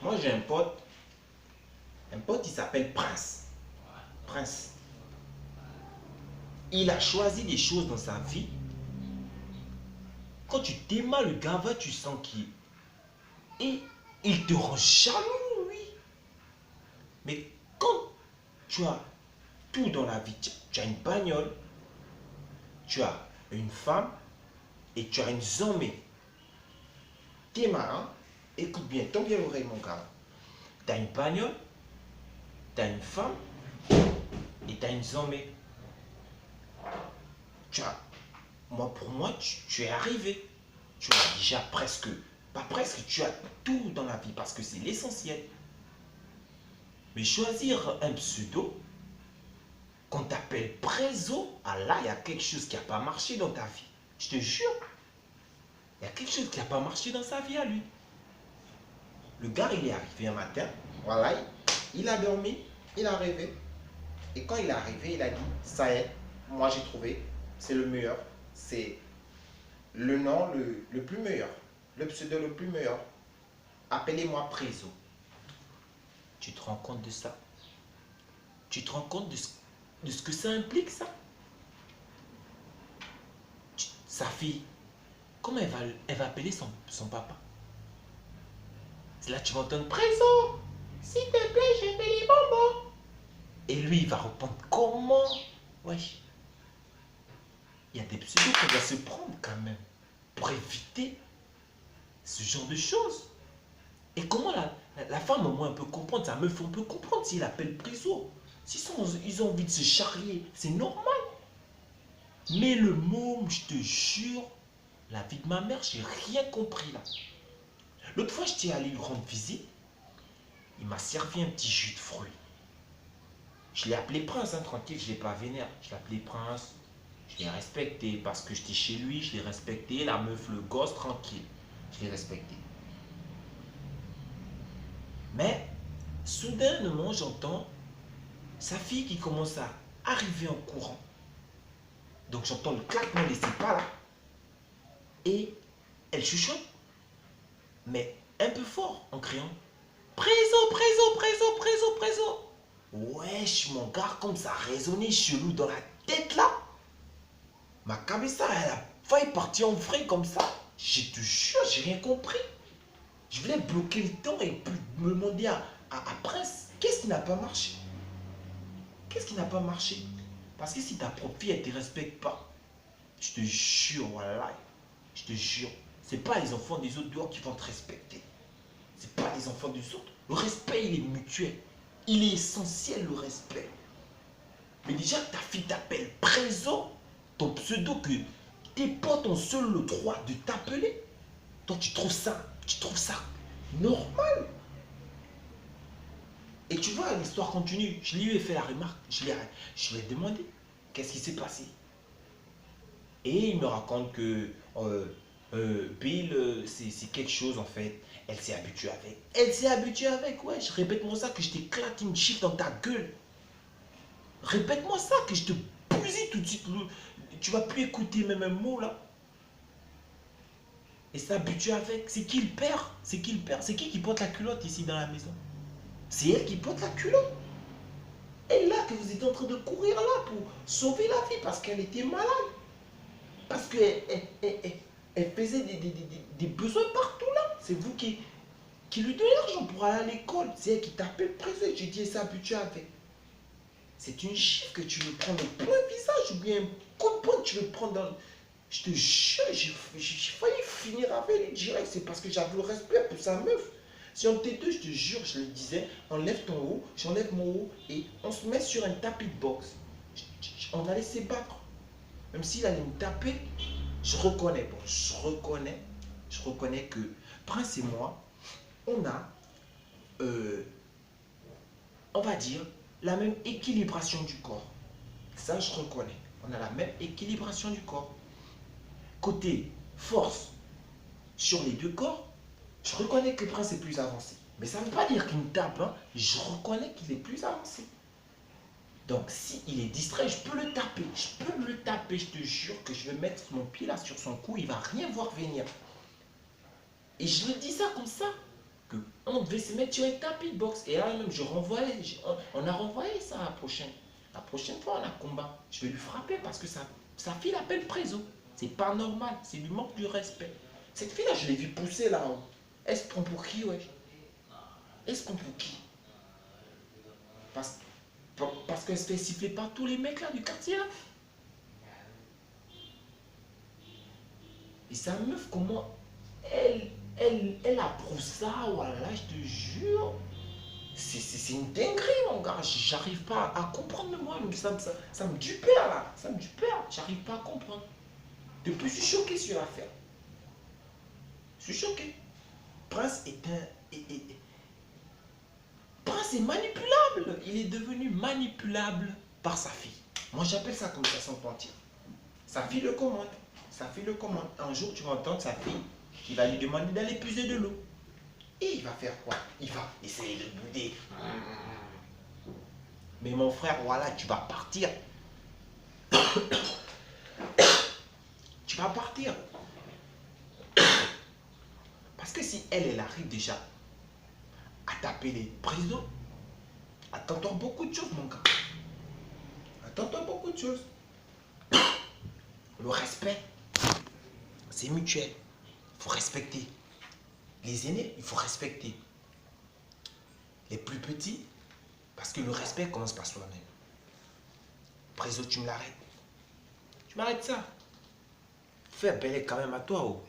Moi, j'ai un pote, il s'appelle Prince. Prince. Il a choisi des choses dans sa vie. Quand tu démarres le gava, tu sens qu'il... Et il te rend jaloux, lui. Mais quand tu as tout dans la vie, tu as une bagnole, tu as une femme et tu as une zombie. T'es marrant, écoute bien, tombe bien l'oreille, mon gars. Tu as une bagnole, tu as une femme et tu as une zombie. Tu as, pour moi, tu es arrivé. Tu as déjà presque, pas presque, tu as tout dans la vie parce que c'est l'essentiel. Mais choisir un pseudo, qu'on t'appelle Prézo, ah là, il y a quelque chose qui n'a pas marché dans ta vie. Je te jure. Il y a quelque chose qui n'a pas marché dans sa vie à lui. Le gars, il est arrivé un matin, voilà, il a dormi, il a rêvé. Et quand il est arrivé, il a dit, ça y est, moi j'ai trouvé, c'est le meilleur, c'est le nom le plus meilleur, le pseudo le plus meilleur. Appelez-moi Prézo. Tu te rends compte de ça? Tu te rends compte de ce que ça implique, ça? Sa fille, comment elle va appeler son papa? Là, tu vas entendre Prézo, s'il te plaît, je fais les bonbons. Et lui, il va répondre comment? Wesh. Il y a des pseudos qu'on doit se prendre quand même pour éviter ce genre de choses. Et comment la femme, au moins, peut comprendre, sa meuf, on peut comprendre s'il appelle Prézo. Ils ont envie de se charrier, c'est normal. Mais le môme, je te jure, la vie de ma mère, j'ai rien compris là. L'autre fois, j'étais allé lui rendre visite. Il m'a servi un petit jus de fruits. Je l'ai appelé Prince, hein, tranquille, je ne l'ai pas vénère. Je l'ai appelé Prince. Je l'ai respecté parce que j'étais chez lui, je l'ai respecté. La meuf, le gosse, tranquille. Je l'ai respecté. Mais, soudainement, j'entends sa fille qui commence à arriver en courant. Donc, j'entends le claquement des ses pas là. Et elle chuchote, mais un peu fort, en criant Prézo, Prézo, Prézo, Prézo, Prézo. Wesh, mon gars, comme ça résonnait chelou dans la tête là. Ma cabessa, elle a failli partir en vrai comme ça. Je te jure, j'ai rien compris. Je voulais bloquer le temps et puis me demander à Prince, qu'est-ce qui n'a pas marché? Qu'est-ce qui n'a pas marché? Parce que si ta propre fille, elle ne te respecte pas, je te jure, voilà, je te jure, c'est pas les enfants des autres dehors qui vont te respecter. C'est pas les enfants des autres. Le respect, il est mutuel. Il est essentiel, le respect. Mais déjà, ta fille t'appelle Prézo, ton pseudo que tes potes ont seul le droit de t'appeler. Toi, tu trouves ça normal. Et tu vois, l'histoire continue. Je lui ai fait la remarque. Je lui ai demandé qu'est-ce qui s'est passé. Et il me raconte que Bill, c'est quelque chose en fait. Elle s'est habituée avec. Elle s'est habituée avec, ouais. Répète-moi ça que je t'éclate une chiffre dans ta gueule. Répète-moi ça que je te bousille tout de suite. Tu vas plus écouter même un mot là. Et s'habituer avec. C'est qui le père? C'est qui le père? C'est qui porte la culotte ici dans la maison? C'est elle qui porte la culotte. Elle là que vous êtes en train de courir là pour sauver la vie parce qu'elle était malade. Parce qu'elle elle faisait des besoins partout là. C'est vous qui lui donnez l'argent pour aller à l'école. C'est elle qui t'appelle présent. J'ai dit, elle s'est habituée avec. C'est une chiffre que tu veux prendre au plein visage ou bien un coup de poing que tu veux prendre dans... Je te jure, j'ai failli finir avec elle direct. C'est parce que j'avais le respect pour sa meuf. Si on était deux, je te jure, je le disais, enlève ton haut, j'enlève mon haut et on se met sur un tapis de boxe. On allait se battre. Même s'il allait me taper, je reconnais que Prince et moi, on a, on va dire, la même équilibration du corps. Ça, je reconnais. On a la même équilibration du corps. Côté force sur les deux corps, je reconnais que Prince est plus avancé. Mais ça ne veut pas dire qu'il me tape. Hein. Je reconnais qu'il est plus avancé. Donc, s'il est distrait, je peux le taper. Je peux le taper. Je te jure que je vais mettre mon pied là sur son cou. Il ne va rien voir venir. Et je le dis ça comme ça. qu'on devait se mettre sur un tapis de boxe. Et là même, on a renvoyé ça à la prochaine. La prochaine fois, on a combat. Je vais lui frapper parce que sa fille l'appelle Préso. C'est pas normal, c'est du manque de respect. Cette fille-là, je l'ai vu pousser là-haut. Elle se prend pour qui, ouais? Elle se prend pour qui? Parce, parce qu'elle se fait siffler par tous les mecs là du quartier là. Et sa meuf, comment elle approuve ça, voilà, je te jure. C'est une dinguerie, mon gars. J'arrive pas à comprendre moi. Ça me dupère là. Ça me dupère. J'arrive pas à comprendre. Depuis, je suis choqué sur l'affaire. Je suis choqué. Prince est un. Prince est manipulable. Il est devenu manipulable par sa fille. Moi, j'appelle ça comme ça sans mentir. Sa fille le commande. Sa fille le commande. Un jour, tu vas entendre sa fille qui va lui demander d'aller puiser de l'eau. Et il va faire quoi? Il va essayer de bouder. Mais mon frère, voilà, tu vas partir. Tu vas partir. Parce que si elle arrive déjà à taper les prisons, attends-toi beaucoup de choses, mon gars. Attends-toi beaucoup de choses. Le respect, c'est mutuel. Il faut respecter. Les aînés, il faut respecter. Les plus petits, parce que le respect commence par soi-même. Préso, tu me l'arrêtes. Tu m'arrêtes ça. Fais appel quand même à toi. Oh.